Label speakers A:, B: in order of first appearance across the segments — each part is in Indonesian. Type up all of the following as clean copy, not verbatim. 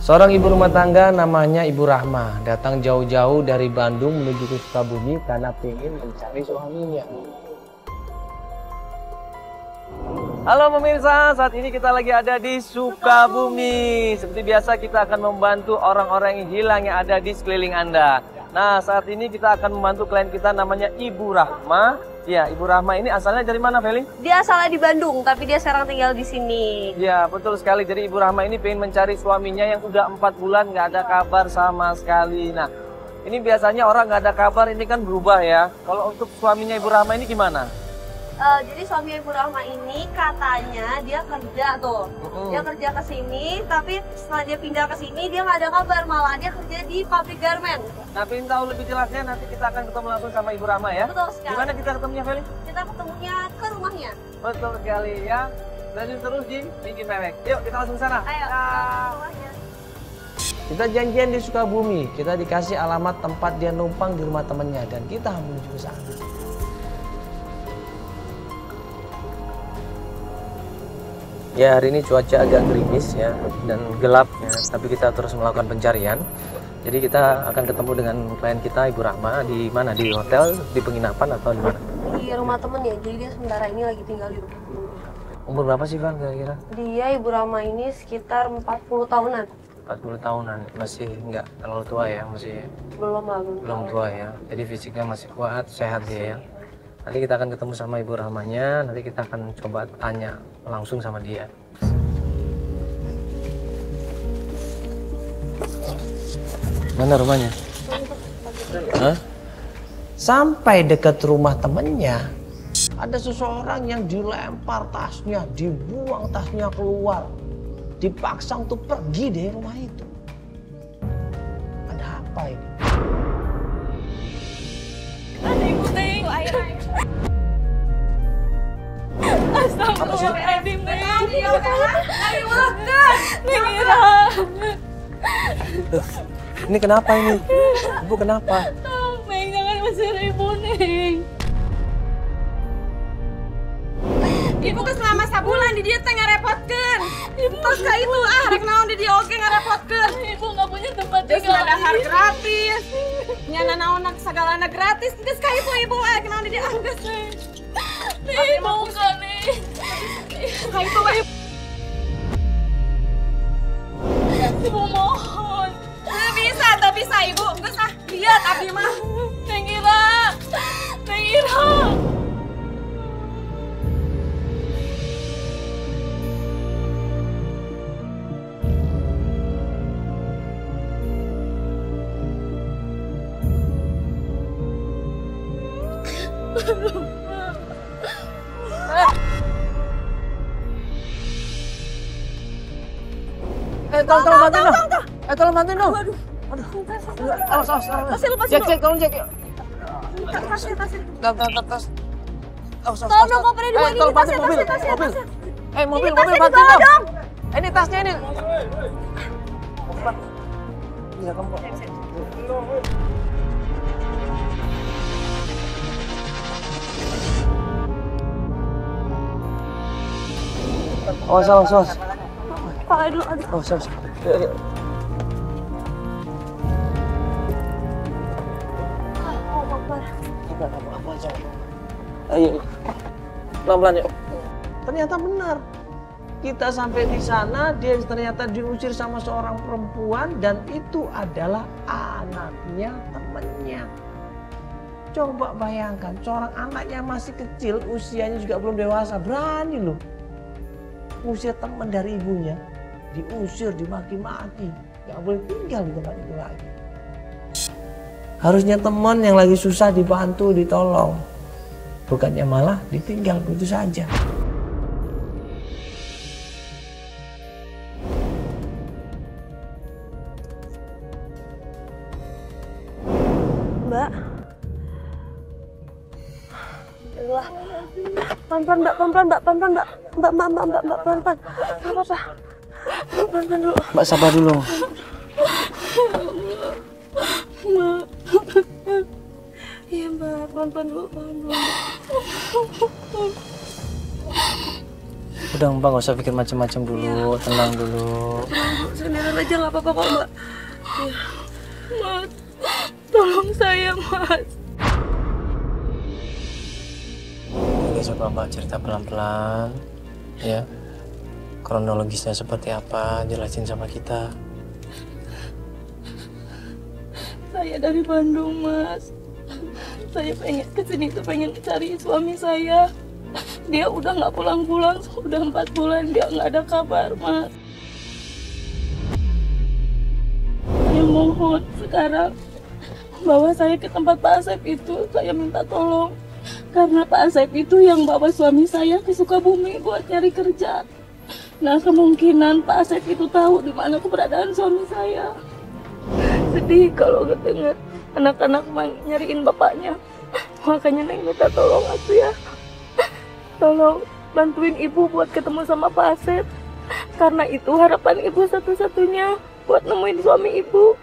A: Seorang ibu rumah tangga namanya Ibu Rahma datang jauh-jauh dari Bandung menuju ke Sukabumi karena ingin mencari suaminya. Halo pemirsa, saat ini kita lagi ada di Sukabumi. Seperti biasa kita akan membantu orang-orang yang hilang yang ada di sekeliling Anda. Nah, saat ini kita akan membantu klien kita namanya Ibu Rahma. Ya, Ibu Rahma ini asalnya dari mana, Feli?
B: Dia asalnya di Bandung, tapi dia sekarang tinggal di sini.
A: Ya, betul sekali. Jadi Ibu Rahma ini pengen mencari suaminya yang udah 4 bulan nggak ada kabar sama sekali. Nah, ini biasanya orang nggak ada kabar ini kan berubah ya. Kalau untuk suaminya Ibu Rahma ini gimana?
B: Jadi suami Ibu Rahma ini katanya dia kerja tuh. Dia kerja ke sini, tapi setelah dia pindah ke sini dia nggak ada kabar, malah dia kerja di pabrik garment.
A: Nah, pengen tahu lebih jelasnya nanti kita akan ketemu langsung sama Ibu Rahma ya.
B: Betul sekali.
A: Gimana kita ketemunya, Feli?
B: Kita ketemunya ke rumahnya.
A: Betul sekali ya. Lanjut terus di Bikin Mewek. Yuk kita langsung sana.
B: Ayo.
A: Ya.
B: Ke rumahnya.
A: Kita janjian di Sukabumi. Kita dikasih alamat tempat dia numpang di rumah temennya dan kita menuju ke sana. Ya, hari ini cuaca agak gerimis ya dan gelap ya, tapi kita terus melakukan pencarian. Jadi kita akan ketemu dengan klien kita Ibu Rahma di mana? Di hotel, di penginapan atau di mana?
B: Di rumah temen ya, jadi dia sementara ini lagi tinggal di rumah.
A: Umur berapa sih Van kira-kira?
B: Dia Ibu Rahma ini sekitar 40 tahunan.
A: 40 tahunan, masih nggak terlalu tua ya, masih belum tua ya. Jadi fisiknya masih kuat, sehat dia ya. Nanti kita akan ketemu sama Ibu Rahmanya, nanti kita akan coba tanya langsung sama dia. Mana rumahnya? Hah? Sampai dekat rumah temennya, ada seseorang yang dilempar tasnya, dibuang tasnya keluar, dipaksa untuk pergi dari rumah itu. Ada apa ini?
C: Ada ibu Teng, air. Astagfirullahaladzim, Teng. Ayo makan. Neng Ira.
A: Ini kenapa ini? Ibu kenapa?
C: Neng, jangan usir ibu, Neng. Ibu kan selama sabulan di dia teh ngarepotkeun. Terus ka itu rek naon di dia oge ngarepotkeun. Ibu enggak punya tempat tinggal. Terus dahar gratis. Nyana naon sagalana gratis. Geus ka itu ibu rek naon di dia geus. Ibu bukan nih. Ka itu ibu. Ibu mohon. Tak bisa ibu. Geus lihat abdi mah. Neng Ira. Neng Ira.
A: Tolong bantuin dong. Tolong bantuin dong.
C: Aduh.
A: Awas. Cek, tolong cek.
C: Tasnya.
A: Tas.
C: Tolong dong kopernya di bawah ini.
A: Tolong bantuin mobil. Mobil bantuin dong. Ini tasnya ini. Iya, kamu. Awas.
B: Aduh.
A: Awas. Apa aja. Ayo. Pelan-pelan yuk. Ternyata benar. Kita sampai di sana, dia ternyata diusir sama seorang perempuan dan itu adalah anaknya temannya. Coba bayangkan, seorang anak yang masih kecil, usianya juga belum dewasa, berani loh. Usir teman dari ibunya, diusir, dimaki-maki, nggak boleh tinggal di tempat itu lagi. Harusnya teman yang lagi susah dibantu, ditolong, bukannya malah ditinggal begitu saja.
B: Mbak. Alah. Pelan-pelan, Mbak. Mbak, pelan-pelan. Enggak apa-apa. Pelan-pelan dulu.
A: Mbak sabar dulu.
C: Mbak.
B: Iya, Mbak. Pelan-pelan dulu, pelan-pelan.
A: Udah Mbak, nggak usah pikir macam-macam dulu, tenang dulu.
C: Sendirian aja nggak apa-apa kok Mbak. Ya. Mas, tolong saya Mas.
A: Oke, coba Mbak cerita pelan-pelan, ya. Kronologisnya seperti apa, jelasin sama kita.
C: Saya dari Bandung Mas. Saya pengen kesini tuh pengen cari suami saya. Dia udah nggak pulang-pulang, udah 4 bulan dia nggak ada kabar Mas. Saya mohon sekarang bawa saya ke tempat Pak Asep itu, saya minta tolong. Karena Pak Asep itu yang bawa suami saya ke Sukabumi buat cari kerja. Nah kemungkinan Pak Asep itu tahu di mana keberadaan suami saya. Sedih kalau dengar anak-anak nyariin bapaknya. Makanya Neng minta tolong atuh ya. Tolong bantuin ibu buat ketemu sama Pak Asep. Karena itu harapan ibu satu-satunya buat nemuin suami ibu.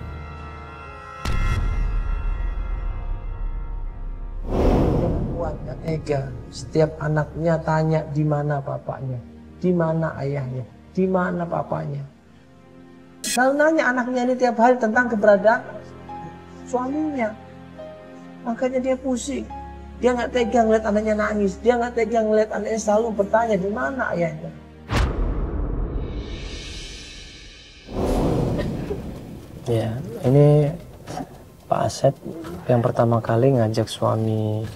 A: Kuatnya tega. Setiap anaknya tanya di mana bapaknya, di mana ayahnya, di mana papanya. Selalu nanya anaknya ini tiap hari tentang keberadaan suaminya. Makanya dia pusing. Dia nggak tega ngeliat anaknya nangis. Dia nggak tega ngeliat anaknya selalu bertanya di mana ayahnya. Ya, ini Pak Asep yang pertama kali ngajak suami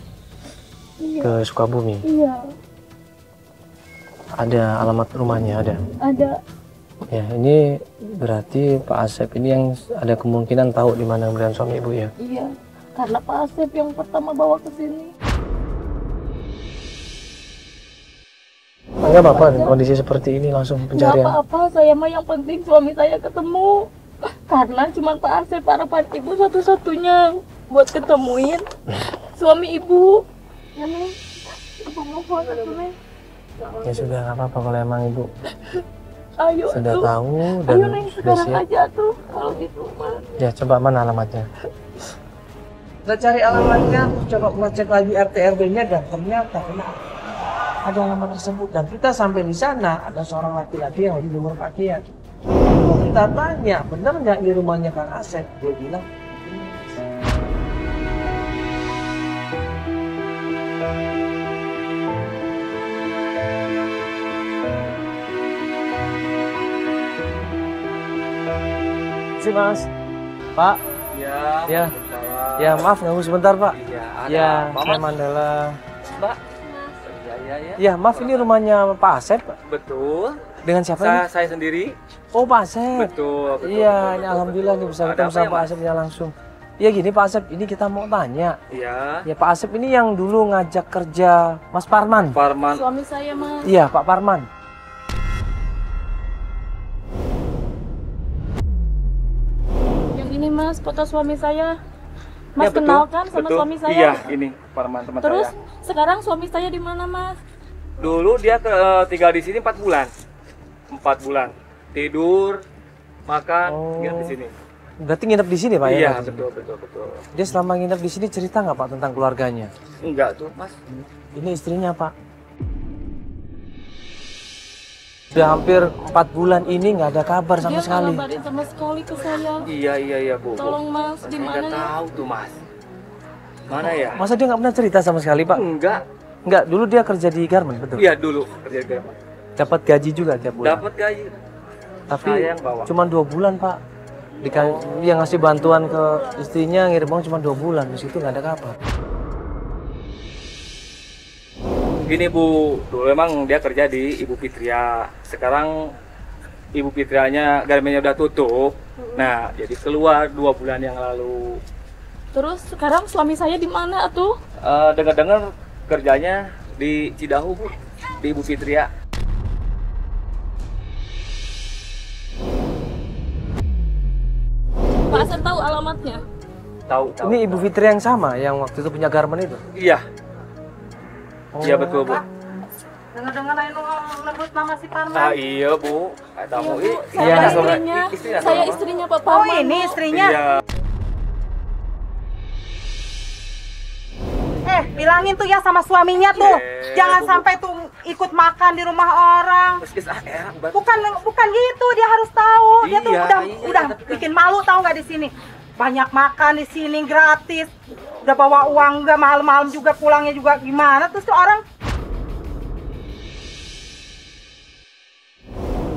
A: ke Sukabumi.
C: Iya,
A: Ada alamat rumahnya, ada.
C: ada.
A: Ya, ini berarti Pak Asep ini yang ada kemungkinan tahu di mana keberadaan suami ibu ya.
C: Iya, karena Pak Asep yang pertama bawa ke sini.
A: Enggak apa-apa, kondisi seperti ini langsung
C: Nggak
A: pencarian.
C: apa-apa, saya mah yang penting suami saya ketemu. Karena cuma Pak Asep harapan ibu satu-satunya buat ketemuin suami ibu. Ya Neng, ibu mohon atuh Neng.
A: Ya sudah, nggak apa-apa kalau emang ibu
C: Ayo
A: sudah
C: tuh.
A: tahu dan
C: Ayo Neng,
A: sudah
C: sekarang
A: siap.
C: aja tuh kalau gitu mah.
A: Ya coba mana alamatnya? Kita cari alamatnya, coba ngecek lagi RT RW-nya dan ternyata ada alamat tersebut dan kita sampai di sana ada seorang laki-laki yang lagi jemur pakaian. Kita tanya, benar nggak di rumahnya Kang Asep? Dia bilang, si Mas, Pak,
D: Ya.
A: ya maaf ganggu sebentar Pak.
D: Iya, ada
A: Ya,
D: apa,
A: saya
D: Mas?
A: Mandala.
D: Mbak. Ya.
A: Ya maaf, ini rumahnya Pak Asep.
D: Betul.
A: Dengan siapa ini?
D: Saya sendiri.
A: Oh Pak Asep.
D: Betul.
A: Iya, ini alhamdulillah nih bisa
D: Ada
A: ketemu
D: apa
A: sama
D: ya,
A: Pak
D: Mas?
A: Asepnya langsung. Ya gini Pak Asep, ini kita mau tanya.
D: Iya.
A: Ya Pak Asep ini yang dulu ngajak kerja Mas Parman.
D: Parman.
C: Suami saya Mas.
A: Iya Pak Parman.
C: Yang ini Mas, foto suami saya. Mas
D: Ya, betul,
C: kenal kan sama
D: betul.
C: suami saya?
D: Iya, ini Parman teman
C: Terus
D: saya.
C: sekarang suami saya di mana Mas?
D: Dulu dia tinggal di sini 4 bulan. 4 bulan. Tidur, makan,
A: Oh.
D: nginep di sini.
A: Berarti nginep di sini Pak ya?
D: Iya,
A: Pak?
D: betul.
A: Dia selama nginep di sini cerita nggak Pak tentang keluarganya?
D: Enggak tuh, Mas.
A: Ini istrinya Pak. Sudah hampir 4 bulan ini nggak ada kabar sama
C: Dia
A: sekali.
C: nggak ngabarin sama sekali ke saya.
D: Iya, Bu.
C: Tolong Mas, di
D: Saya
C: mana
D: nggak
C: ya?
D: tahu tuh, Mas. Mana ya?
A: Masa dia nggak pernah cerita sama sekali Pak?
D: Enggak.
A: Nggak, dulu dia kerja di garment, betul?
D: Iya, dulu kerja di Garmen.
A: Dapat gaji juga tiap bulan.
D: Dapat gaji.
A: Tapi
D: Saya yang bawa.
A: cuma 2 bulan Pak. Dia ngasih bantuan ke istrinya, ngirim uang cuma 2 bulan. Di situ nggak ada kabar.
D: Gini Bu, dulu emang dia kerja di Ibu Fitria. Sekarang Ibu Fitrianya garmennya udah tutup. Nah, jadi keluar 2 bulan yang lalu.
C: Terus sekarang suami saya di mana atuh?
D: Dengar-dengar kerjanya di Cidahu Bu, di Ibu Fitria.
C: Pak Asep tahu alamatnya?
D: Tahu.
A: Ini Ibu Fitri yang sama yang waktu itu punya garment itu?
D: Iya. Iya betul Bu.
C: Dengar-dengar Aino nebut nama si Parman.
D: Ah iya Bu. Nggak tahu.
C: Saya
A: Iya.
C: istrinya. Saya istrinya Pak Parman.
B: Oh ini istrinya.
D: Iya.
B: Bilangin tuh ya sama suaminya tuh.
D: Iya,
B: Jangan
D: Bu.
B: sampai tuh
C: ikut makan di rumah orang. Bukan gitu, dia harus tahu. Dia tuh udah bikin malu tahu nggak di sini. Banyak makan di sini gratis. Udah bawa uang nggak, malam-malam juga pulangnya juga gimana terus tuh orang.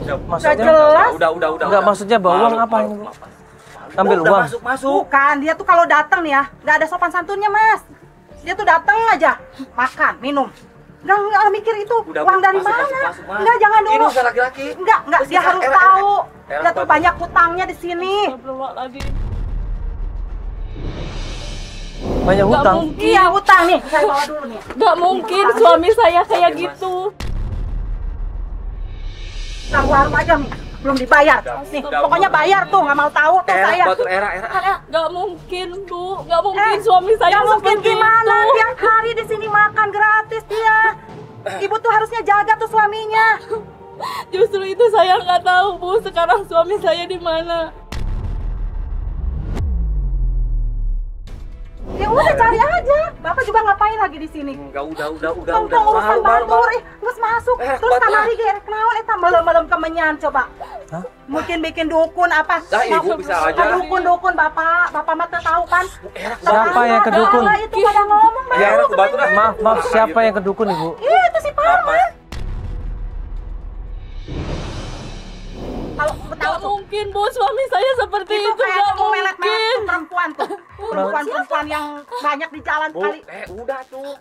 A: Maksudnya
C: jelas.
D: Udah.
A: Enggak, maksudnya bawa uang apa ini, Bu? Ambil uang.
D: Masuk.
C: Bukan, dia tuh kalau datang nih ya, nggak ada sopan santunnya, Mas. Dia tuh datang aja, makan, minum. Nggak mikir itu uang dari mana. Enggak, jangan dulu.
D: Ini usaha laki-laki.
C: Enggak, dia harus tahu. Dia tuh banyak hutangnya di sini.
A: Banyak hutang.
C: Iya, hutang nih. Saya bawa dulu nih.
E: Gak mungkin suami saya kayak gitu.
C: Nah, warung aja nih, belum dibayar. Nih, pokoknya bayar tuh, nggak mau tahu tuh saya.
D: Era.
E: Gak mungkin, Bu. Gak mungkin suami saya
C: Nggak mungkin
E: seperti
C: gimana?
E: itu.
C: Tiap hari di sini makan gratis dia. Ibu tuh harusnya jaga tuh suaminya.
E: Justru itu saya nggak tahu, Bu. Sekarang suami saya di mana?
C: Ya udah cari aja. Bapak juga ngapain lagi di sini?
D: Enggak, udah.
C: Tong urusan batur, nggak masuk. Terus kamari gerek naon eta malam-malam kemenyan coba.
A: Hah?
C: Mungkin bikin dukun apa?
D: Nah, Ibu bisa aja.
C: Dukun Bapak mah tuh tahu kan?
A: Siapa yang ke dukun?
C: Itu pada ngomong Bang.
D: Ya, aku bantu dah.
A: Maaf, siapa yang ke dukun, Ibu?
C: Itu si Parman. Kalau
E: Gak mungkin, Bu. Suami saya seperti itu.
C: kayak
E: Gak
C: kamu melet-melet
E: mungkin.
C: tuh perempuan yang banyak di jalan
D: Bu,
C: kali.
D: udah tuh.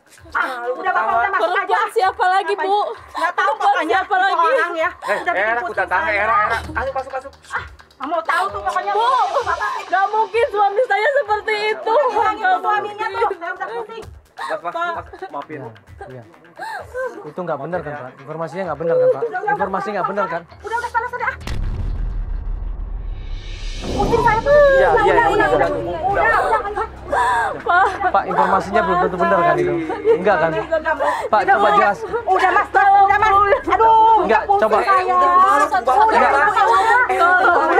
C: Udah Bapak udah masuk aja.
E: Perempuan siapa lagi, Bu?
C: Nggak tahu
E: Perempuan
C: pokoknya
E: siapa
C: itu
E: lagi?
C: orang ya. Udah bikin
D: Era,
C: pusing
D: aku datang.
C: saya.
D: Era. Ayo masuk.
C: Kamu tahu tuh pokoknya.
E: Bu, gak mungkin suami saya seperti itu.
C: Kurangin tuh
E: Gak
C: suaminya
E: mungkin.
C: tuh. Udah pusing.
D: Mas, maafin.
A: Iya. Itu nggak benar kan, Pak? Informasinya nggak benar kan, Pak? Informasi nggak benar kan?
C: Udah sana sudah. Pusing saya tuh.
D: Iya.
A: Pak, informasinya belum tentu benar kan itu? Enggak kan? Pak, coba jelas.
C: Udah Mas. Aduh.
A: Enggak, coba.
C: Saya. Udah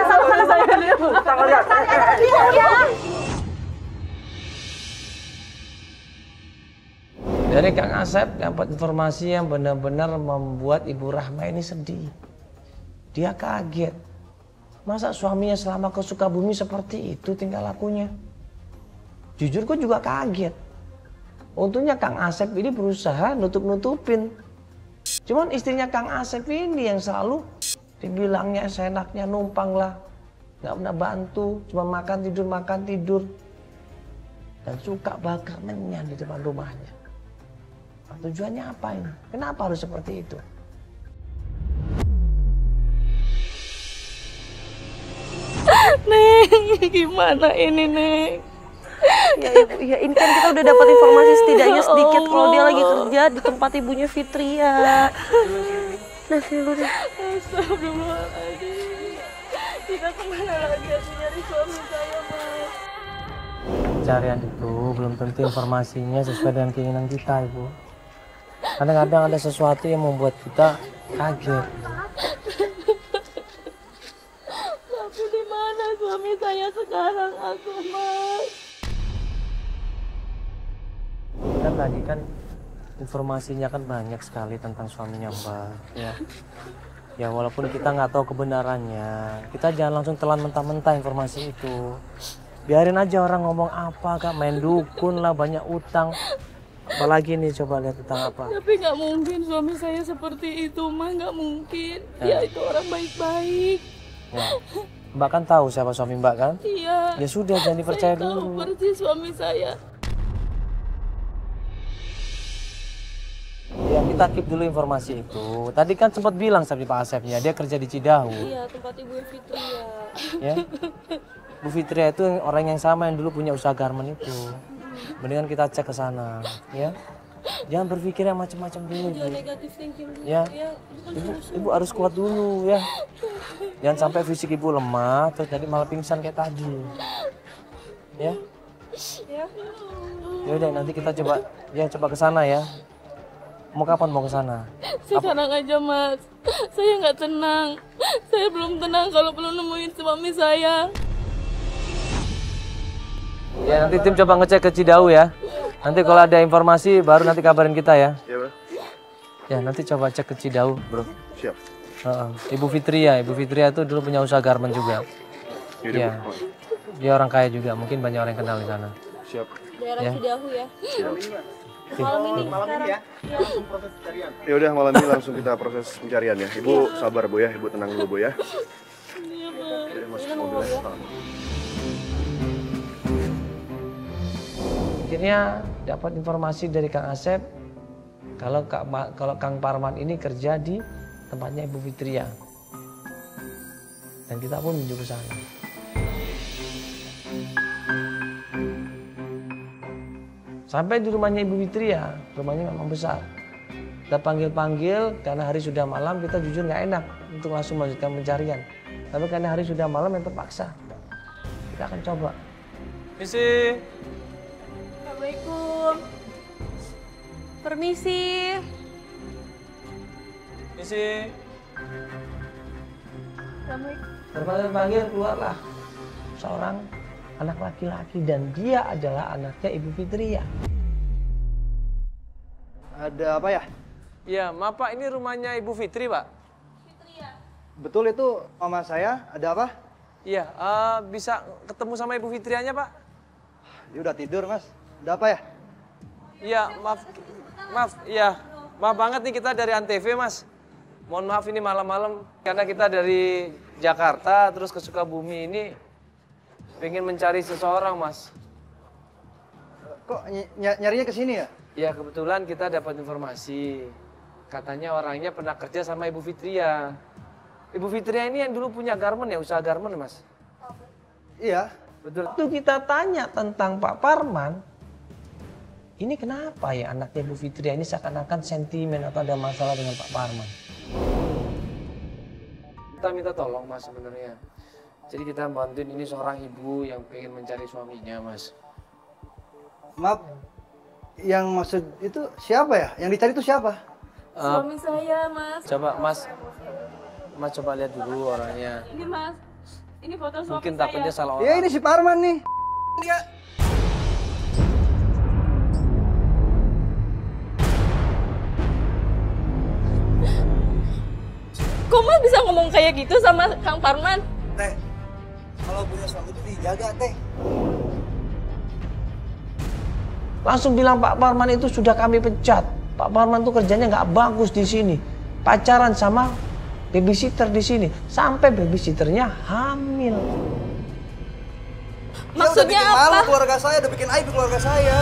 C: sana saya lihat.
A: Dari Kang Asep dapat informasi yang benar-benar membuat Ibu Rahma ini sedih. Dia kaget. Masa suaminya selama ke Sukabumi seperti itu tingkah lakunya? Jujur gue juga kaget. Untungnya Kang Asep ini berusaha nutup-nutupin. Cuman istrinya Kang Asep ini yang selalu dibilangnya seenaknya numpang lah. Gak pernah bantu, cuma makan tidur. Dan suka bakar menyan di depan rumahnya. Tujuannya apa ini? Kenapa harus seperti itu?
E: Neng, gimana ini, Neng?
B: Ya Ibu, ya ini kan kita udah dapat informasi setidaknya sedikit kalau dia lagi kerja di tempat ibunya Fitria. Nah, dulu deh.
E: Astagfirullahaladzim. Kita kemana lagi harus nyari suami saya, Mas?
A: Pencarian itu belum tentu informasinya sesuai dengan keinginan kita, Ibu. Kadang-kadang ada sesuatu yang membuat kita kaget.
E: Tapi di mana suami saya sekarang, aku, Mas?
A: Kan tadi kan informasinya kan banyak sekali tentang suaminya Mbak. Ya walaupun kita nggak tahu kebenarannya, kita jangan langsung telan mentah-mentah informasi itu. Biarin aja orang ngomong apa, Kak, main dukun lah, banyak utang. Apalagi nih, coba lihat utang apa.
E: Tapi nggak mungkin suami saya seperti itu, mah nggak mungkin. Dia itu orang baik-baik.
A: Ya. Mbak kan tahu siapa suami Mbak kan?
E: Iya.
A: Ya sudah, jangan dipercaya
E: Saya tahu
A: dulu.
E: persis suami saya.
A: Ya kita keep dulu informasi itu. Tadi kan sempat bilang sama Pak Asepnya, dia kerja di Cidahu.
E: Iya, tempat Ibu Fitria.
A: Ya. Bu Fitria itu orang yang sama yang dulu punya usaha garmen itu. Mendingan kita cek ke sana, ya. Jangan berpikir yang macam-macam dulu, Bu.
E: Jangan negatif thinking dulu.
A: Ya.
E: Ya,
A: Ibu harus kuat dulu, ya. Jangan sampai fisik Ibu lemah terus jadi malah pingsan kayak tadi. Ya.
E: Ya.
A: Ya udah, nanti kita coba ke sana ya. Mau kapan mau ke sana?
E: Sekarang aja, Mas. Saya nggak tenang. Saya belum tenang kalau belum nemuin suami saya.
A: Ya nanti tim coba ngecek ke Cidahu ya. Nanti kalau ada informasi baru nanti kabarin kita ya.
D: Iya, Bro.
A: Ya, nanti coba cek ke Cidahu, bro.
F: Siap.
A: Ibu Fitria itu dulu punya usaha garment juga. Iya. Dia orang kaya juga, mungkin banyak orang yang kenal di sana.
F: Siap.
E: Daerah Cidahu ya.
B: Malam ini sekarang.
F: Ya udah malam ini langsung kita proses pencarian ya. Ibu sabar Bu ya, Ibu tenang dulu Bu ya. Jadi masuk mobil ya.
A: Akhirnya dapat informasi dari Kang Asep kalau Kang Parman ini kerja di tempatnya Ibu Fitria. Dan kita pun menuju ke sana. Sampai di rumahnya Ibu Fitria, rumahnya memang besar. Kita panggil-panggil karena hari sudah malam, kita jujur nggak enak untuk langsung melanjutkan pencarian. Tapi karena hari sudah malam yang terpaksa, kita akan coba. Misi.
E: Assalamualaikum. Permisi.
A: Misi.
E: Assalamualaikum.
A: Terpanggil keluarlah seorang anak laki-laki dan dia adalah anaknya Ibu Fitria.
G: Ada apa ya?
A: Iya, maaf Pak, ini rumahnya Ibu Fitri, Pak.
E: Fitria.
G: Betul itu mama saya, ada apa?
A: Iya, bisa ketemu sama Ibu Fitrianya, Pak?
G: Dia udah tidur, Mas. Ada apa ya?
A: Iya, maaf banget nih kita dari Antv, Mas. Mohon maaf ini malam-malam karena kita dari Jakarta terus ke Sukabumi ini pengen mencari seseorang, Mas.
G: Kok nyarinya ke sini ya?
A: Ya kebetulan kita dapat informasi. Katanya orangnya pernah kerja sama Ibu Fitria. Ibu Fitria ini yang dulu punya garment ya, usaha garment, Mas?
G: Iya.
A: Betul. Waktu kita tanya tentang Pak Parman, ini kenapa ya anaknya Ibu Fitria ini seakan-akan sentimen atau ada masalah dengan Pak Parman? Kita minta tolong, Mas, sebenarnya. Jadi kita bantuin ini seorang ibu yang pengen mencari suaminya, Mas.
G: Maaf, yang maksud itu siapa ya? Yang dicari itu siapa?
E: Suami saya, Mas.
A: Coba, Mas coba lihat dulu orangnya.
E: Ini, Mas. Ini foto suami
A: Mungkin
E: saya.
A: takutnya salah
G: Ya
A: orang.
G: ini si Parman nih. Dia.
E: Kok Mas bisa ngomong kayak gitu sama Kang Parman?
G: Teh, kalau punya suami itu dijaga, Teh.
A: Langsung bilang Pak Parman itu sudah kami pecat. Pak Parman tuh kerjanya nggak bagus di sini. Pacaran sama babysitter di sini. Sampai babysitternya hamil.
E: Maksudnya
G: Dia udah bikin
E: apa?
G: malu keluarga saya, udah bikin aib keluarga saya.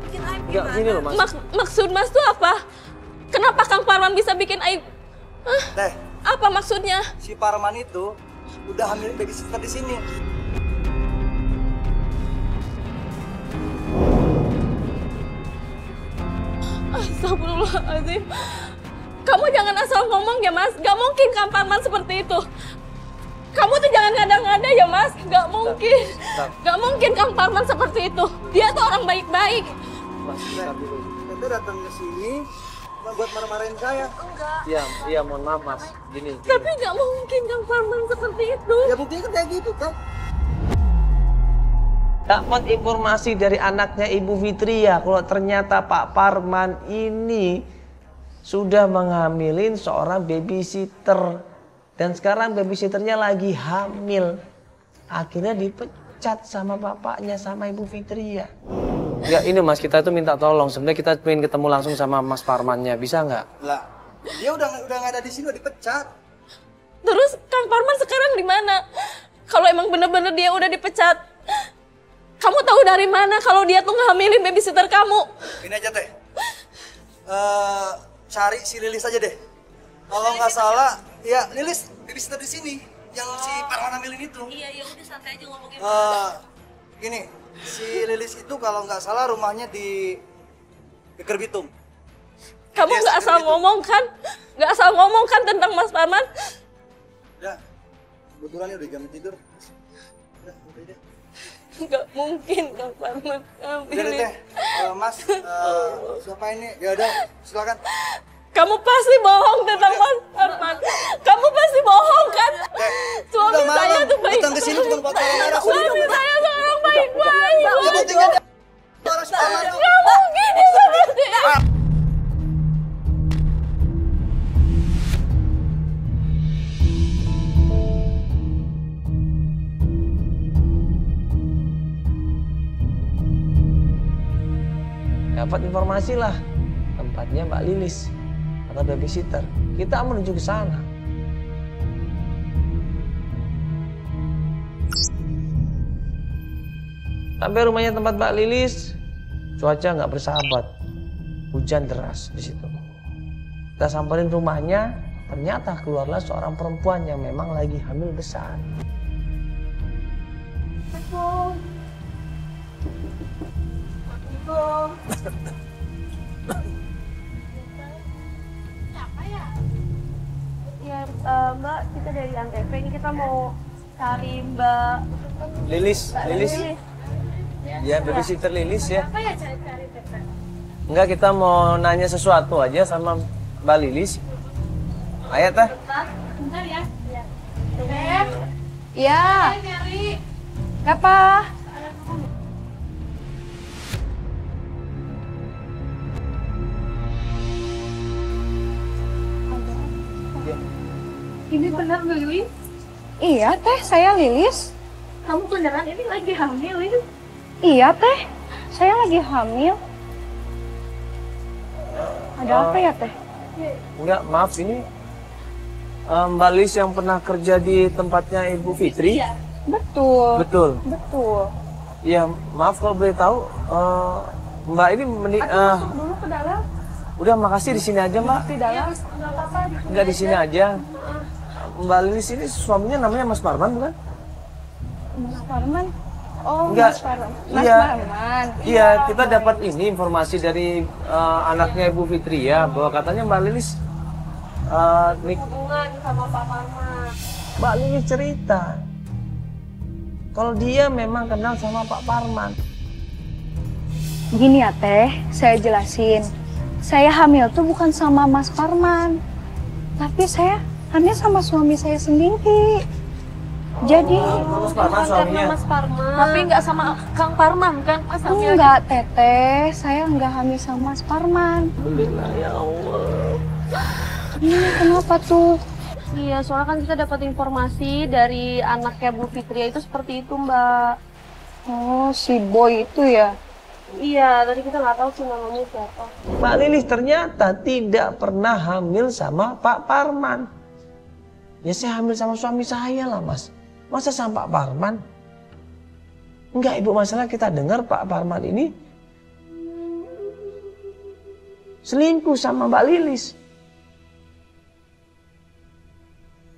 B: Bikin aib
A: Enggak,
B: gimana?
A: gini loh, Mas.
E: Maksud Mas tuh apa? Kenapa Kang Parman bisa bikin aib? Hah?
G: Teh,
E: Apa maksudnya?
G: si Parman itu udah hamilin babysitter di sini.
E: Astagfirullahaladzim. Kamu jangan asal ngomong ya, Mas. Gak mungkin Kang Parman seperti itu. Kamu tuh jangan ngada-ngada ya, Mas. Gak mungkin. Gak mungkin Kang Parman seperti itu. Dia tuh orang baik-baik.
G: Tete datang ke sini buat marah-marahin saya.
A: Iya, mohon maaf, Mas. Gini.
E: Tapi gak mungkin Kang Parman seperti itu.
G: Ya buktinya kan kayak gitu, kan?
A: Dapat informasi dari anaknya Ibu Fitria kalau ternyata Pak Parman ini sudah menghamilin seorang babysitter dan sekarang babysitternya lagi hamil. Akhirnya dipecat sama bapaknya sama Ibu Fitria. Enggak, ini Mas, kita tuh minta tolong. Sebenarnya kita pengen ketemu langsung sama Mas Parmannya, bisa nggak?
G: Lah, dia udah nggak ada di sini, udah dipecat.
E: Terus Kang Parman sekarang di mana? Kalau emang bener-bener dia udah dipecat, kamu tahu dari mana kalau dia tuh ngehamilin babysitter kamu?
G: Ini aja Teh, cari si Lilis aja deh. Kalau nggak salah, ya Lilis babysitter di sini yang si Parman hamilin itu.
B: Iya, udah santai aja ngomongin.
G: Gini, si Lilis itu kalau nggak salah rumahnya di Geger Bitung.
E: Kamu nggak asal ngomong kan? Nggak asal ngomong kan tentang Mas Parman?
G: Ya, kebetulan udah jam tidur. Udah deh.
E: Nggak mungkin Kang Parman
G: Udah deh
E: hamilin.
G: Teh, Mas, siapa ini? Ya udah, silakan.
E: Kamu pasti bohong tentang Mas Parman. Kamu pasti bohong kan? Suami
G: Udah
E: saya
G: malam,
E: tuh baik.
G: datang ke sini cuma buat marah-marah.
E: Suami saya seorang baik-baik.
G: Ya buktinya dia marah si Parman tuh.
E: Nggak mungkin
A: Dapat informasi lah tempatnya Mbak Lilis atau babysitter. Kita menuju ke sana. Sampai rumahnya tempat Mbak Lilis, cuaca nggak bersahabat, hujan deras di situ. Kita samperin rumahnya, ternyata keluarlah seorang perempuan yang memang lagi hamil besar.
B: Ya, Mbak, kita dari Antv. Ini kita mau cari Mbak
A: Lilis. Ya, babysitter Lilis ya.
C: Apa ya cari-cari Tete?
A: Enggak, kita mau nanya sesuatu aja sama Mbak Lilis. Ayo, Teh.
C: Bentar ya.
E: Iya.
C: Nyari.
E: Apa?
C: Ini benar Lilis?
E: Iya teh, saya Lilis.
C: Kamu beneran ini lagi hamil ini?
E: Iya teh, saya lagi hamil. Ada apa ya teh?
A: Enggak, maaf ini Mbak Lilis yang pernah kerja di tempatnya Ibu Fitri.
E: Betul.
A: Betul.
E: Betul.
A: Iya, maaf kalau boleh tahu Mbak ini
C: Dulu ke dalam.
A: udah makasih di sini aja, Mbak.
E: Di dalam.
C: Nggak apa-apa.
A: Enggak di sini aja. Mbak Lilis ini suaminya namanya Mas Parman bukan?
E: Mas Parman. Oh,
A: Enggak.
E: Mas Parman. Mas
A: Iya.
E: Parman.
A: Iya, kita dapat ini informasi dari anaknya Ibu Fitri ya, bahwa katanya Mbak Lilis
B: hubungan sama Pak Parman.
A: Mbak Lilis cerita kalau dia memang kenal sama Pak Parman.
E: Gini ya teh, saya jelasin. Saya hamil tuh bukan sama Mas Parman. Tapi saya hamil sama suami saya sendiri. Jadi
A: Mas Parman suaminya.
B: Mas Parman.
C: Tapi nggak sama Kang Parman kan? Pas hamil.
E: enggak teteh, saya enggak hamil sama Mas Parman.
A: Alhamdulillah ya Allah.
E: Ini kenapa tuh?
B: Iya, soalnya kan kita dapat informasi dari anaknya Bu Fitria itu seperti itu, Mbak.
E: Oh, si boy itu ya?
B: Iya, tadi kita nggak tahu sih namanya siapa.
A: Mbak Lilis ternyata tidak pernah hamil sama Pak Parman. Ya saya hamil sama suami saya lah, Mas. Masa sama Pak Parman? Enggak, Ibu, masalah kita dengar Pak Parman ini selingkuh sama Mbak Lilis.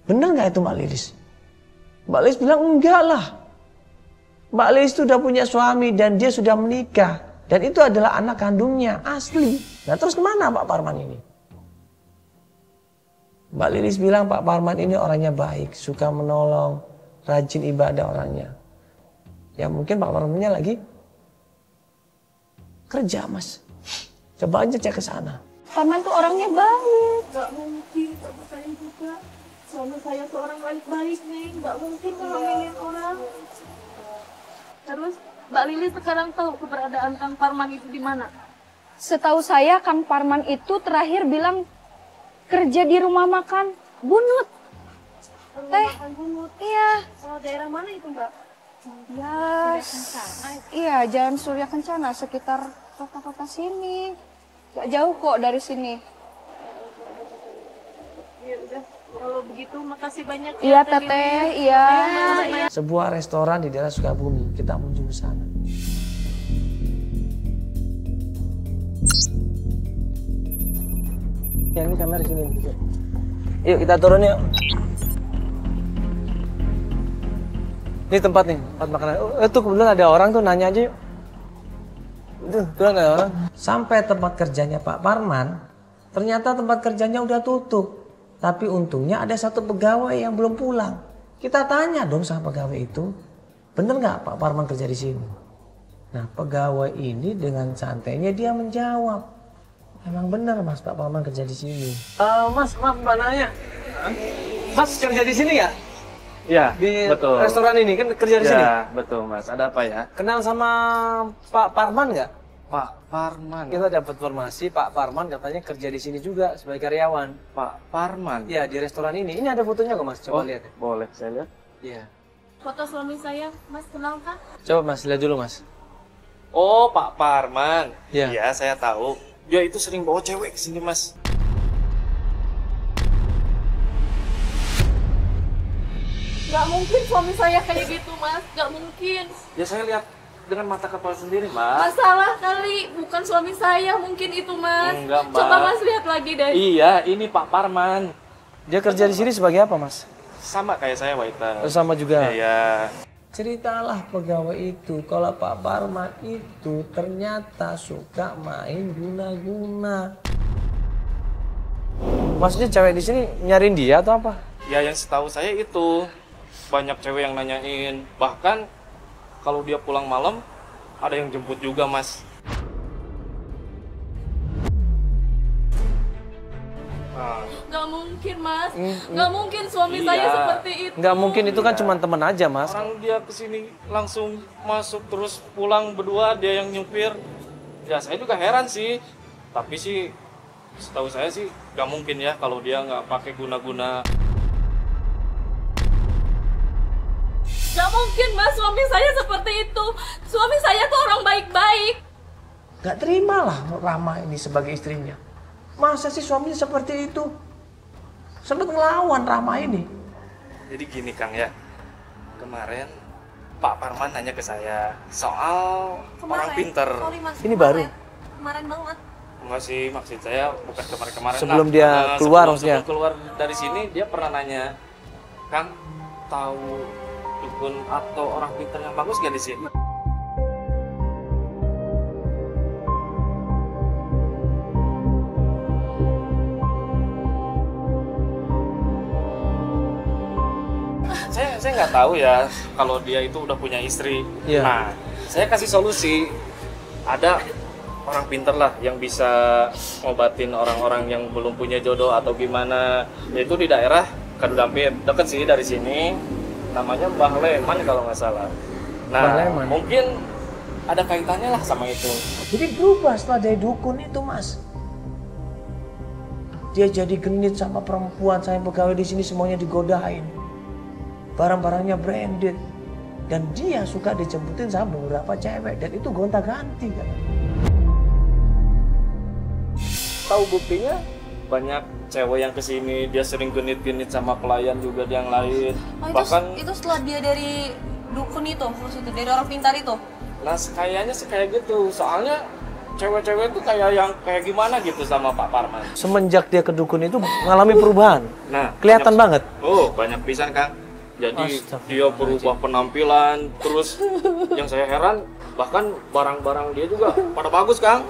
A: Bener nggak itu Mbak Lilis? Mbak Lilis bilang enggak lah. Mbak Lilis itu udah punya suami dan dia sudah menikah. Dan itu adalah anak kandungnya, asli. Nah terus kemana Pak Parman ini? Mbak Lilis bilang Pak Parman ini orangnya baik, suka menolong, rajin ibadah orangnya. Ya mungkin Pak Parmannya lagi kerja, Mas. Coba aja cek ke sana.
E: Parman tuh orangnya baik.
C: Nggak mungkin, sama saya juga. Suami saya tuh orang baik-baik nih, nggak mungkin ngehamilin orang. Terus Mbak Lilis sekarang tahu keberadaan Kang Parman itu di mana?
E: Setahu saya Kang Parman itu terakhir bilang kerja di rumah makan Bunut. Teh, iya.
B: Oh, daerah mana itu, Mbak?
E: Ya, iya Jalan Surya Kencana sekitar kota-kota sini. Gak jauh kok dari sini.
C: Ya udah, kalau begitu makasih banyak ya.
E: Iya
C: Teh
E: teteh,
C: Lilis.
E: iya.
A: Sebuah restoran di daerah Sukabumi, kita menuju ke sana. Ya ini kamera sini. Yuk kita turun yuk. Ini tempat nih, tempat makanan. Tuh kebetulan ada orang tuh, nanya aja yuk. Tuh, kebetulan ada orang. Sampai tempat kerjanya Pak Parman, ternyata tempat kerjanya udah tutup. Tapi untungnya ada satu pegawai yang belum pulang. Kita tanya dong sama pegawai itu, bener nggak Pak Parman kerja di sini? Nah pegawai ini dengan santainya dia menjawab, emang bener Mas Pak Parman kerja di sini. Mas, maaf Mbak nanya, Mas kerja di sini ya?
D: Ya,
A: Di
D: betul.
A: restoran ini kan kerja di sini?
D: Ya, betul Mas. Ada apa ya?
A: Kenal sama Pak Parman nggak?
D: Pak Parman.
A: Kita dapat informasi Pak Parman katanya kerja di sini juga sebagai karyawan.
D: Pak Parman.
A: Ya di restoran ini. Ini ada fotonya kok Mas, coba lihat.
D: Boleh, saya lihat.
A: Iya.
C: Foto suami saya, Mas kenal kan?
A: Coba Mas lihat dulu Mas.
D: Oh, Pak Parman.
A: Iya.
D: Iya, saya tahu. Dia itu sering bawa cewek ke sini, Mas.
E: Gak mungkin suami saya kayak gitu, Mas. Gak mungkin.
D: Ya saya lihat dengan mata kepala sendiri, Mas.
E: Masalah kali, bukan suami saya mungkin itu, Mas.
D: Enggak, Mbak.
E: Coba Mas lihat lagi deh.
D: Iya, ini Pak Parman.
A: Dia kerja di sini sebagai apa, Mas?
D: Sama kayak saya, waiter.
A: Sama juga.
D: Iya.
A: Ceritalah pegawai itu kalau Pak Parman itu ternyata suka main guna-guna. Maksudnya cewek di sini nyariin dia atau apa?
D: Ya yang setahu saya itu banyak cewek yang nanyain. Bahkan kalau dia pulang malam ada yang jemput juga, Mas. Nah,
E: Gak mungkin, Mas. Gak mungkin suami saya
D: Iya.
E: seperti itu.
A: Nggak mungkin, itu kan cuma teman aja, Mas.
D: orang dia kesini langsung masuk terus pulang berdua, dia yang nyupir. Ya saya juga heran sih. Tapi sih setahu saya sih gak mungkin ya kalau dia nggak pakai guna-guna.
E: Gak mungkin, Mas, suami saya seperti itu. Suami saya tuh orang baik-baik.
A: Gak terimalah Rama ini sebagai istrinya. Masa sih suaminya seperti itu? Sempat ngelawan Rama ini.
D: Jadi gini Kang ya, kemarin Pak Parman nanya ke saya soal orang pinter.
B: Sorry, Mas,
A: Ini baru?
B: Kemarin banget.
D: Enggak sih, maksud saya bukan kemarin-kemarin.
A: Sebelum
D: lah.
A: dia keluar
D: sebelum,
A: maksudnya?
D: sebelum keluar dari sini dia pernah nanya, Kang tahu dukun atau orang pinter yang bagus gak di sini? Saya nggak tahu ya kalau dia itu udah punya istri.
A: Iya.
D: Nah, saya kasih solusi. Ada orang pinter lah yang bisa ngobatin orang-orang yang belum punya jodoh atau gimana. Yaitu di daerah Kadudampit, deket sih dari sini. Namanya Mbah Leman kalau nggak salah. Nah,
A: Mbah Leman.
D: mungkin ada kaitannya lah sama itu.
A: Jadi berubah setelah dari dukun itu, Mas. Dia jadi genit sama perempuan, saya pegawai di sini semuanya digodain. Barang-barangnya branded. Dan dia suka dijemputin sama beberapa cewek. Dan itu gonta-ganti kan.
D: Tahu buktinya banyak cewek yang kesini, dia sering genit-genit sama pelayan juga yang lain.
B: Oh,
D: Bahkan
B: itu setelah dia dari dukun itu, maksudnya dari orang pintar itu.
D: nah kayaknya sih kayak gitu. Soalnya cewek-cewek itu kayak yang kayak gimana gitu sama Pak Parman.
A: Semenjak dia ke dukun itu mengalami perubahan.
D: Nah,
A: Kelihatan banget.
D: Oh, banyak pisan, Kang. Jadi dia berubah penampilan, terus yang saya heran bahkan barang-barang dia juga pada bagus, Kang.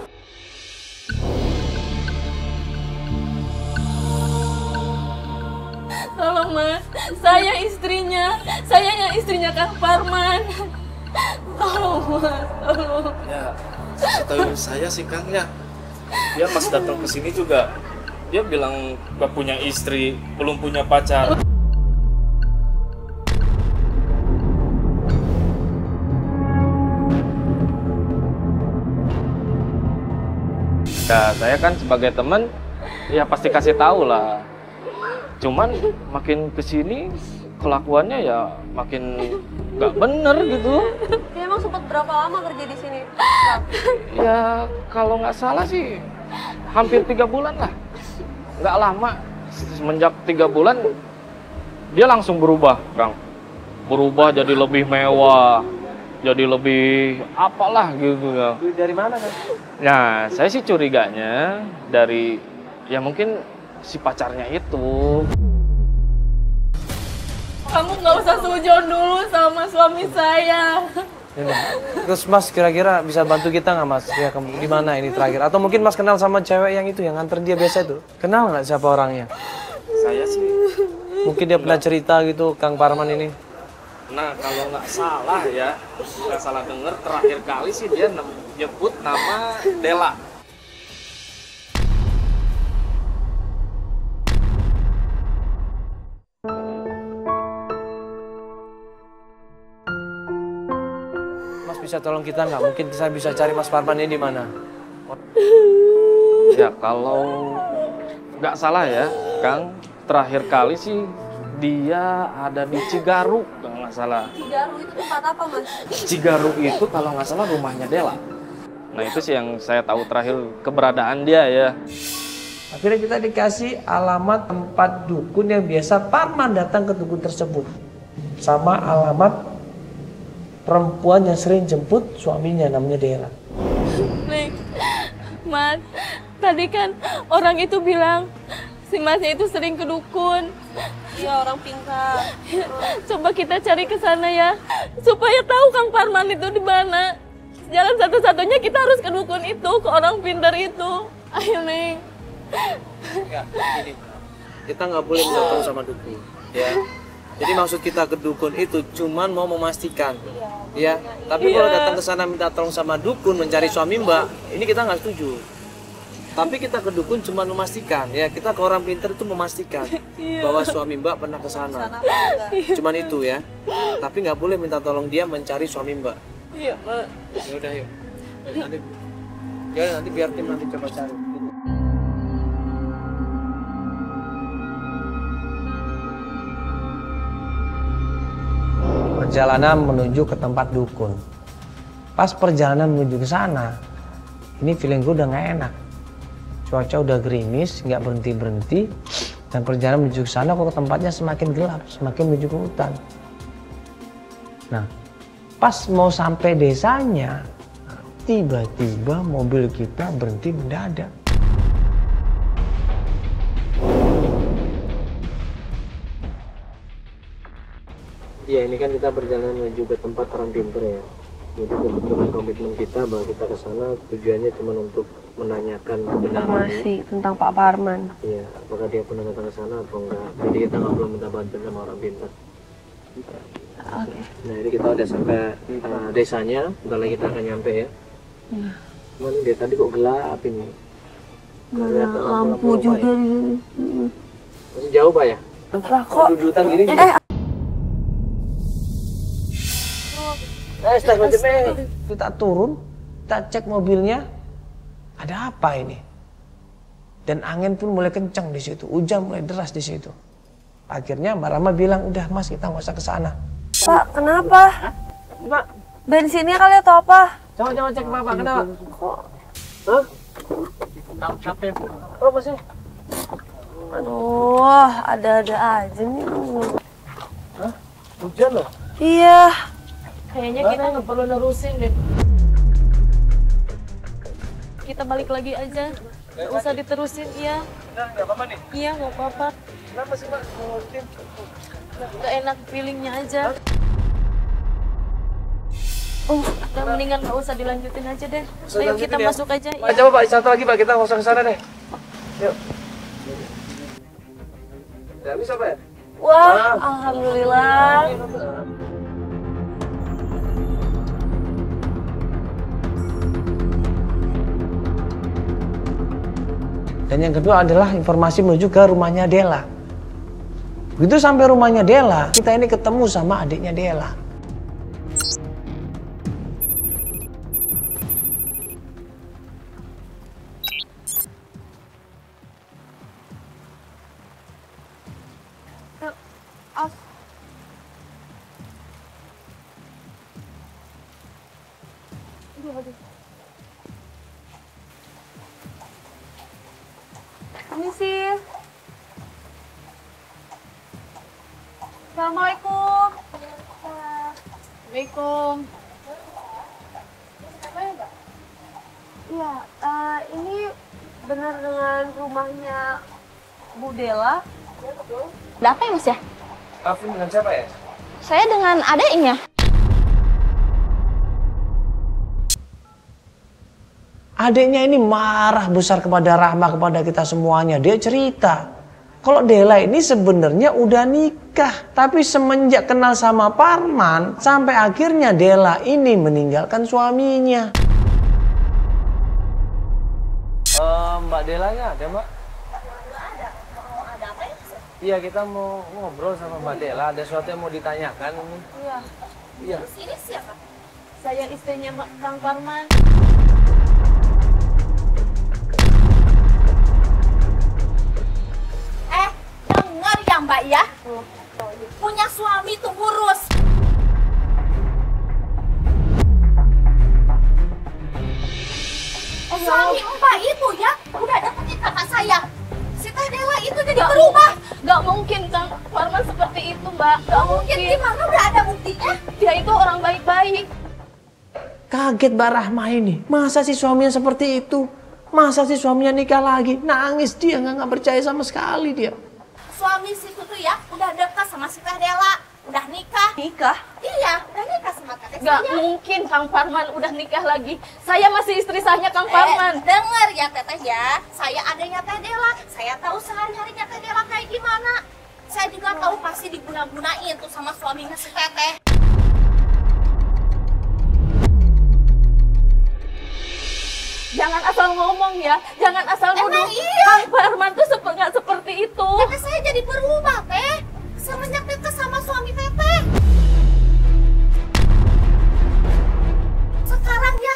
E: Tolong, Mas. Saya yang istrinya Kang Parman. Tolong, Mas. Tolong.
D: Ya, setahu saya sih, Kang ya. Dia pas datang ke sini juga dia bilang gak punya istri, belum punya pacar. Ya, saya kan sebagai teman, ya pasti kasih tahu lah. Cuman makin kesini kelakuannya ya makin nggak bener gitu.
B: Dia emang sempat berapa lama kerja di sini?
D: Ya kalau nggak salah sih hampir 3 bulan lah. Nggak lama. Semenjak 3 bulan dia langsung berubah, Kang. Berubah jadi lebih mewah. Jadi lebih apalah gitu ya.
A: Dari mana kan?
D: Nah, saya sih curiganya dari ya mungkin si pacarnya itu.
E: Kamu nggak usah sujon dulu sama suami saya.
A: Terus Mas kira-kira bisa bantu kita nggak, Mas? Ya di mana ini terakhir? Atau mungkin Mas kenal sama cewek yang itu yang nganter dia biasa itu? Kenal nggak siapa orangnya?
D: Saya sih.
A: Mungkin dia pernah cerita gitu Kang Parman ini.
D: Nah, kalau nggak salah ya, nggak salah denger terakhir kali sih dia nyebut nama Dela.
A: Mas bisa tolong kita nggak? Mungkin saya bisa cari Mas Parman ini di mana?
D: Ya kalau nggak salah ya, Kang, terakhir kali sih Dia ada di Cigaru kalau nggak salah.
B: Cigaru itu tempat apa, Mas?
D: Cigaru itu kalau nggak salah rumahnya Dela. Nah itu sih yang saya tahu terakhir keberadaan dia ya.
A: Akhirnya kita dikasih alamat tempat dukun yang biasa Parman datang ke dukun tersebut. Sama alamat perempuan yang sering jemput suaminya namanya Dela.
E: Neng, Mas, tadi kan orang itu bilang si Masnya itu sering ke dukun.
B: Iya, orang pintar.
E: Coba kita cari ke sana ya, supaya tahu Kang Parman itu di mana. Jalan satu-satunya kita harus ke dukun itu, ke orang pintar itu. Ayo, Neng.
H: Enggak, gini. Kita nggak boleh minta tolong sama dukun, ya. Jadi maksud kita ke dukun itu cuman mau memastikan, ya. Tapi kalau datang ke sana minta tolong sama dukun mencari suami Mbak, ini kita nggak setuju. Tapi kita ke dukun cuma memastikan, ya. Kita ke orang pintar itu memastikan bahwa suami Mbak pernah ke sana. Cuman itu ya. Tapi nggak boleh minta tolong dia mencari suami Mbak.
E: Iya, Pak.
H: Ya udah yuk. Nanti biar tim nanti coba cari.
A: Perjalanan menuju ke tempat dukun. Pas perjalanan menuju ke sana, ini feeling gue udah nggak enak. Cuaca udah gerimis, nggak berhenti-berhenti, dan perjalanan menuju ke sana kok tempatnya semakin gelap, semakin menuju ke hutan. Nah, pas mau sampai desanya, tiba-tiba mobil kita berhenti mendadak.
H: Ya ini kan kita berjalan menuju ke tempat orang pintar ya. Jadi kebetulan komitmen kita bahwa kita ke sana tujuannya cuma untuk menanyakan kebenaran
B: Informasi tentang Pak Parman.
H: Iya, apakah dia pernah datang ke sana atau enggak. Jadi kita nggak perlu minta bantuan sama orang pintar.
B: Oke.
H: Nah ini kita udah sampai desanya, bentar lagi kita akan nyampe ya. Cuman dia tadi kok gelap ini.
B: Mana lampu juga di sini.
H: Masih jauh Pak ya?
B: Lah kok
H: Dudutan gini.
A: Kita turun, kita cek mobilnya, ada apa ini? Dan angin pun mulai kencang di situ, hujan mulai deras di situ. Akhirnya Mbak Rama bilang, udah Mas kita nggak usah ke sana.
B: Pak, kenapa?
A: Pak,
B: Bensinnya kali atau apa?
A: coba cek Bapak, kenapa?
H: Hah?
A: Apa sih?
B: Aduh, ada-ada aja nih.
A: Hujan loh.
B: Iya.
E: Kayaknya kita nggak perlu nerusin deh. Kita balik lagi aja. Nggak usah diterusin, iya.
A: Nggak apa-apa nih?
E: Iya, nggak apa-apa.
A: Kenapa sih Mbak?
E: Nggak enak feelingnya aja. Udah mendingan nggak usah dilanjutin aja deh. Ayo kita masuk aja.
A: Pak, coba Pak, satu lagi Pak, kita nggak usah ke sana deh. Yuk. Ya bisa Pak ya?
B: Wah, alhamdulillah.
A: Dan yang kedua adalah informasi menuju ke rumahnya Dela. Begitu sampai rumahnya Dela, kita ini ketemu sama adiknya Dela.
B: Permisi. Assalamualaikum.
E: Assalamualaikum.
B: Iya, ini benar dengan rumahnya Bu Dela?
I: Ada apa ya Mas ya?
A: Afin dengan siapa ya?
I: Saya dengan adiknya.
A: Adiknya ini marah besar kepada Rahma, kepada kita semuanya. Dia cerita, kalau Dela ini sebenarnya udah nikah. Tapi semenjak kenal sama Parman, sampai akhirnya Dela ini meninggalkan suaminya. Mbak Delanya ada Mbak? Iya, kita mau ngobrol sama Mbak Dela. Ada sesuatu yang mau ditanyakan.
E: Iya.
A: Iya.
E: Ini siapa? Saya istrinya Kang Parman.
I: Dengar ya Mbak ya.
E: punya suami tuh ngurus. Suami Mbak itu ya udah deketin kakak saya. Si Teh Dela itu jadi berubah.
I: Nggak mungkin Kang Parman seperti itu, Mbak. Nggak mungkin.
E: Gimana udah ada buktinya?
I: Dia itu orang baik-baik.
A: Kaget Mbak Rahma ini. Masa sih suaminya seperti itu? Masa sih suaminya nikah lagi? Nangis dia, nggak percaya sama sekali dia.
E: Suami si Tutu ya udah dekat sama si Teh Dela. Udah nikah.
B: Nikah?
E: Iya, udah nikah sama kakek
I: Nggak
E: saya.
I: mungkin Kang Parman udah nikah lagi. Saya masih istri sahnya Kang Parman.
E: Denger ya Teteh ya, saya adanya Teh Dela. Saya tahu sehari-harinya Teh Dela kayak gimana. Saya juga tahu pasti diguna-gunain tuh sama suaminya si Teteh.
I: Jangan asal ngomong ya, jangan asal nuduh.
E: Emang iya?
I: Kang Parman tuh nggak seperti itu.
E: Teteh saya jadi berubah Teh. Semenjak Teteh sama suami Teteh. Sekarang ya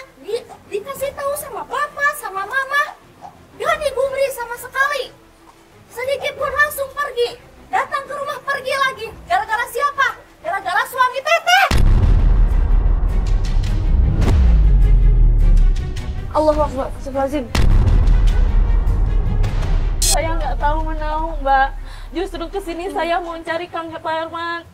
E: dikasih tahu sama papa, sama mama. Gak digubri sama sekali. Sedikit pun langsung pergi. Datang ke rumah pergi lagi. Gara-gara siapa? Gara-gara suami Teteh.
I: Allahuakbar, astagfirullahaladzim. Saya nggak tahu menahu, Mbak. Justru kesini saya mau cari Kang Parman.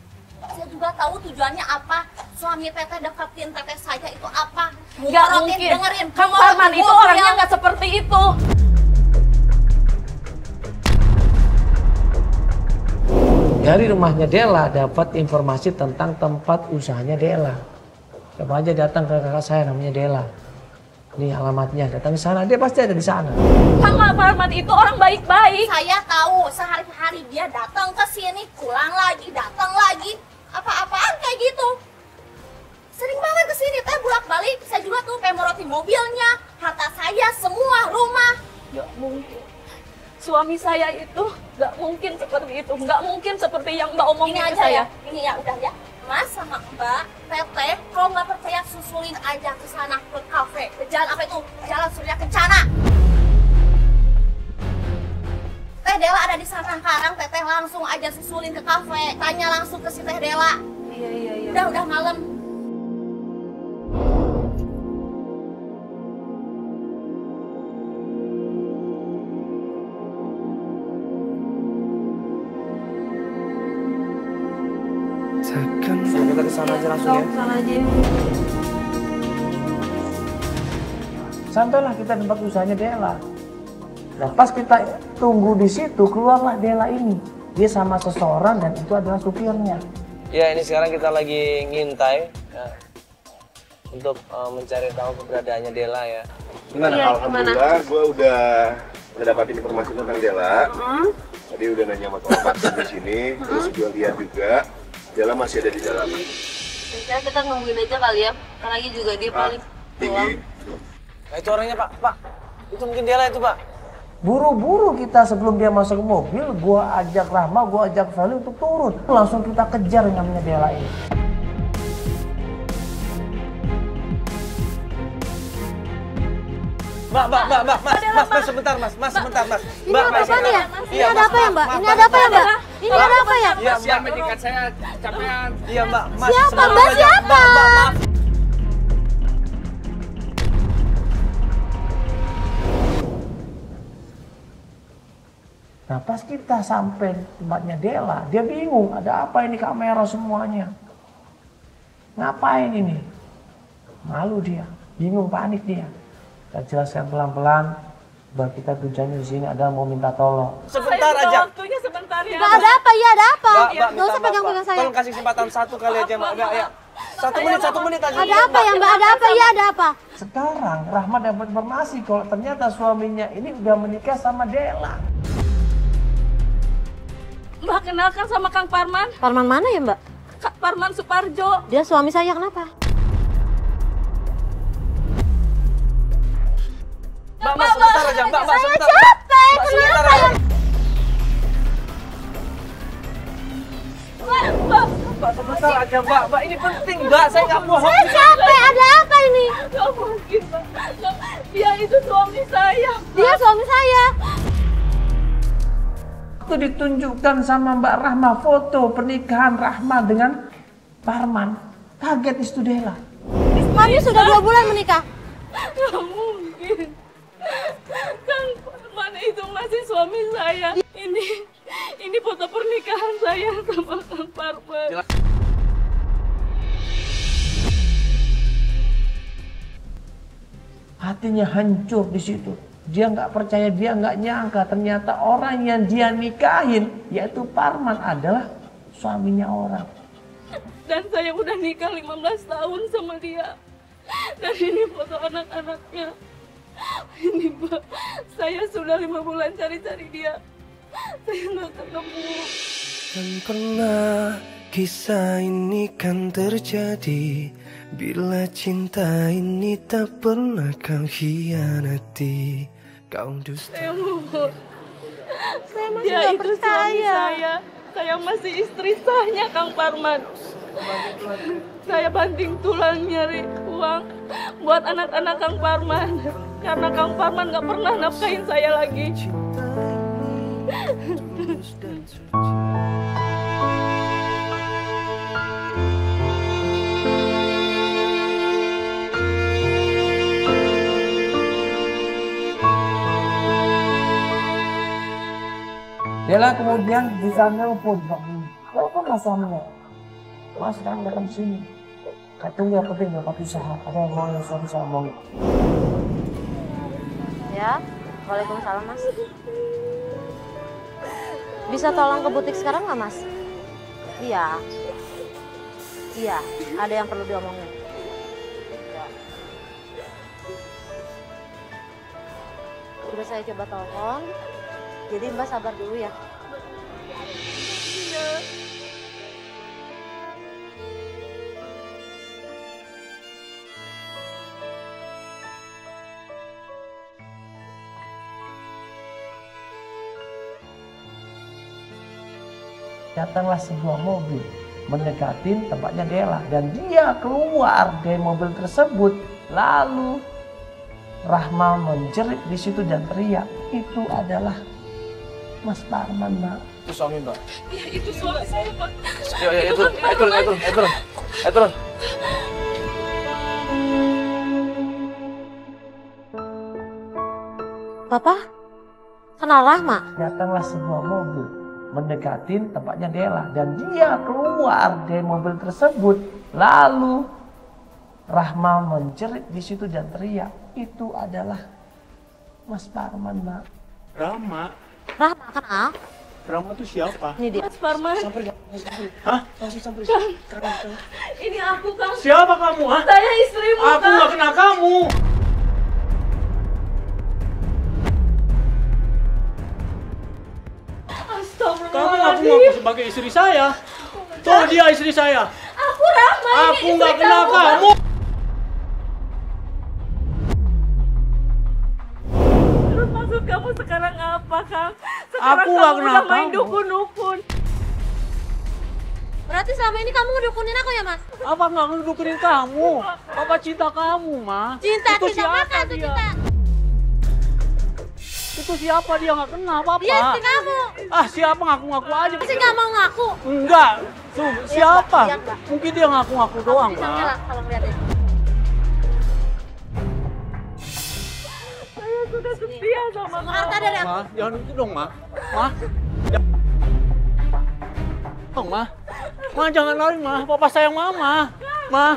E: Saya juga tahu tujuannya apa. Suami Teteh deketin Teteh saya itu apa.
I: Nggak
E: Morotin,
I: mungkin.
E: dengerin.
I: Kang
E: Morotin
I: Parman itu
E: mobil.
I: orangnya nggak seperti itu.
A: Dari rumahnya Dela dapat informasi tentang tempat usahanya Dela. Coba aja datang ke kakak saya namanya Dela. Ini alamatnya, datang ke sana, dia pasti ada di sana.
I: Kang Parman itu orang baik-baik.
E: Saya tahu sehari-hari dia datang ke sini, pulang lagi, datang lagi. Apa-apaan kayak gitu. Sering banget ke sini, Teh bolak-balik. Saya juga tuh pemorotin mobilnya, harta saya, semua rumah.
I: Nggak mungkin. Suami saya itu nggak mungkin seperti itu. Nggak mungkin seperti yang Mbak omongin
E: Ini
I: ke
E: aja
I: saya.
E: ya, ini ya udah ya. Mas sama Mbak, Teteh, kalau nggak percaya susulin aja ke sana, ke kafe, ke jalan apa itu, Jalan Surya Kencana. Teh Dela ada di sana sekarang, Teteh langsung aja susulin ke kafe, tanya langsung ke si Teh Dela.
B: Iya.
E: Udah malam.
H: Kita kesana aja langsung ya.
B: Sana aja.
A: Sampailah kita tempat usahanya Dela. Nah pas kita tunggu di situ, keluarlah Dela ini. Dia sama seseorang dan itu adalah supirnya.
H: Ya ini sekarang kita lagi ngintai ya, untuk mencari tahu keberadaannya Dela ya.
F: Gimana?
B: Iya,
F: Alhamdulillah, gue udah dapatin informasi tentang Dela. Tadi udah nanya sama Pak di sini, terus gue lihat juga Dela masih ada di dalam.
B: Biasanya kita nungguin aja kali ya. Karena lagi juga dia paling pulang.
H: Nah, itu orangnya Pak. Itu mungkin Dela itu Pak.
A: Buru-buru kita sebelum dia masuk ke mobil, gua ajak Rahma, gua ajak Feli untuk turun. Langsung kita kejar yang namanya Dela ini.
H: Mbak, sebentar Mas.
B: Ini ada apa nih ya? Ini ada apa ya Mbak? Ini ada apa ya Mbak? Ini ada apa ya?
H: Iya,
D: Siap majikan saya capean.
H: Iya Mbak, Mas.
B: Siapa Mbak? Siapa?
H: Maaf.
A: Nah pas kita sampai tempatnya Dela, dia bingung, ada apa ini kamera semuanya. Ngapain ini? Malu dia, bingung, panik dia. Kita jelaskan pelan-pelan bahwa kita tujuannya di sini adalah mau minta tolong.
H: Sebentar
I: Saya minta
H: aja.
I: waktunya sebentar ya.
B: Mbak ada apa? Iya ada apa?
H: Mbak,
B: Nggak usah
H: minta
B: pegang-pegang
H: maaf, Pak.
B: saya.
H: Tolong kasih kesempatan satu kali aja Mbak. Enggak ya. Satu menit aja.
B: Ada apa ya Mbak? Ada apa? Iya ada apa?
A: Sekarang Rahma dapat informasi kalau ternyata suaminya ini udah menikah sama Dela.
I: Mbak kenalkan sama Kang Parman.
B: Parman mana ya Mbak?
I: Kang Parman Suparjo.
B: Dia suami saya kenapa?
H: Mbak, sebentar aja. Mbak,
B: Saya
H: sebentar.
B: capek.
H: Mbak, sebentar
B: Kenapa ya?
H: aja. Mbak, sebentar aja Mbak. Ini penting Mbak. Saya nggak bohong.
B: Saya capek. Ada apa ini?
I: Gak mungkin, Mbak. Dia itu suami saya.
B: Dia suami saya.
A: Waktu ditunjukkan sama Mbak Rahma foto pernikahan Rahma dengan Parman, kaget Istu Dela.
B: Kami sudah 2 bulan menikah.
E: Nggak mungkin. Kang Parman itu masih suami saya. Ini foto pernikahan saya sama Kang Parman.
A: Hatinya hancur di situ. Dia nggak percaya, dia nggak nyangka ternyata orang yang dia nikahin, yaitu Parman, adalah suaminya orang.
E: Dan saya udah nikah 15 tahun sama dia. Dan ini foto anak-anaknya. Ini Mbak, saya sudah 5 bulan cari-cari dia. Saya nggak ketemu.
J: Dan pernah kisah ini kan terjadi, bila cinta ini tak pernah kau hianati, kau dusta.
E: Saya mohon.
B: Saya masih
E: Dia
B: nggak
E: itu suami
B: percaya.
E: saya masih istri sahnya Kang Parman. Saya banting tulang nyari uang buat anak-anak Kang Parman. Karena Kang Parman nggak pernah nafkahin saya lagi.
A: Dela kemudian bisa nelpon Pak Budi. Telepon lah suaminya. Mas sekarang datang sini. Saya tunggu apa penting Bapak usaha. Ada yang mau yang suami saya mau.
B: Ya, waalaikumsalam Mas. Bisa tolong ke butik sekarang nggak Mas? Iya. Iya, ada yang perlu diomongin. Sudah saya coba telepon. Jadi Mbak sabar dulu ya.
A: Datanglah sebuah mobil mendekatin tempatnya Dela dan dia keluar dari mobil tersebut. Lalu Rahma menjerit di situ dan teriak, itu adalah Mas Parman, Mbak.
D: Itu suami Mbak.
E: Ya itu suami saya Pak.
D: Ya, turun.
B: Papa, kenal Rahma?
A: Datanglah sebuah mobil mendekatin tempatnya Dela dan dia keluar dari mobil tersebut. Lalu Rahma menjerit di situ dan teriak, itu adalah Mas Parman, Mbak.
K: Rahma
B: Kenal?
K: Rahma tuh siapa?
B: Ini dia.
E: Mas Parman.
K: Hah? Langsung sampai.
E: Ini aku Kang.
K: Siapa kamu? Hah?
E: Saya istrimu
K: Aku
E: Kang.
K: nggak kenal kamu.
E: Astagfirullahaladzim.
K: Kamu ngaku sebagai istri saya. Tuh dia istri saya.
E: Aku Rahma.
K: Aku nggak kenal kamu.
E: Terus maksud kamu sekarang apa Kang? Sekarang
K: Aku nggak
E: kamu
K: kenal
E: udah main
K: kamu.
E: dukun-dukun.
B: Berarti selama ini kamu ngedukunin aku ya Mas?
K: Apa nggak ngedukunin kamu? Papa cinta kamu, Ma.
B: Cinta,
K: Itu
B: cinta
K: siapa
B: mana tuh
K: dia?
B: cinta?
K: Itu siapa dia nggak kenal Papa?
B: Dia istri kamu.
K: Ah, siapa ngaku-ngaku aja.
B: Masih nggak mau ngaku?
K: Enggak. Tuh, siapa?
B: Lihat, Mbak.
K: Mungkin dia ngaku-ngaku doang,
B: Bisa
K: Ma.
B: ngelak kalau ngeliat ini.
E: Saya sudah setia sama
B: Semua harta dari aku.
K: Ma, jangan itu dong, Ma. Ma. Dong, Ma. Ma, jangan lari, Ma. Papa sayang Mama. Ma.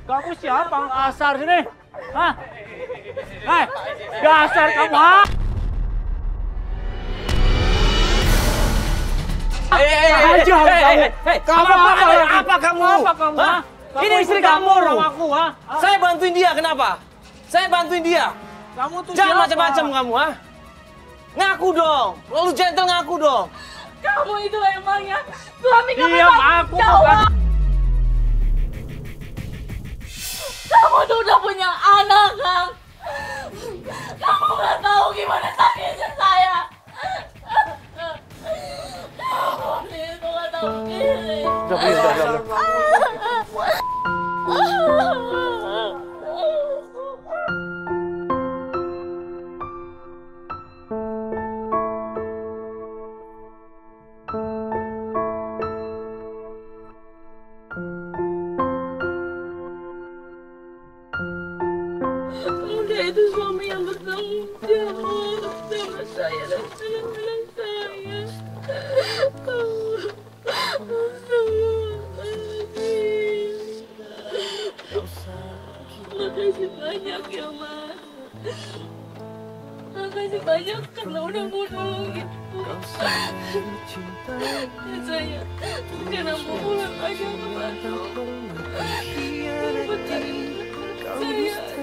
K: Kamu siapa? Asar sini. Hah? Hei, dasar kamu, ha?
H: Apa kamu?
K: Hah?
H: Ini istri kamu.
K: Aku, ha?
H: Saya bantuin dia, kenapa? Saya bantuin dia.
K: Kamu tuh
H: Jangan
K: siapa?
H: macam-macam kamu, ha? Ngaku dong. Lalu gentle ngaku dong.
E: Kamu itu emangnya suami kamu
K: Diam,
E: tanggung
K: aku
E: jawab.
K: bukan.
E: Kamu tuh udah punya anak, Kang. Kamu nggak tahu gimana sakitnya saya. Kamu itu nggak tahu diri. saya itu suami yang bertanggung jawab sama saya dan anak-anak saya. Makasih banyak ya Mas. Makasih banyak karena udah mau nolong Ibu. Saya karena mau pulang aja ke Bandung. Bentar saya.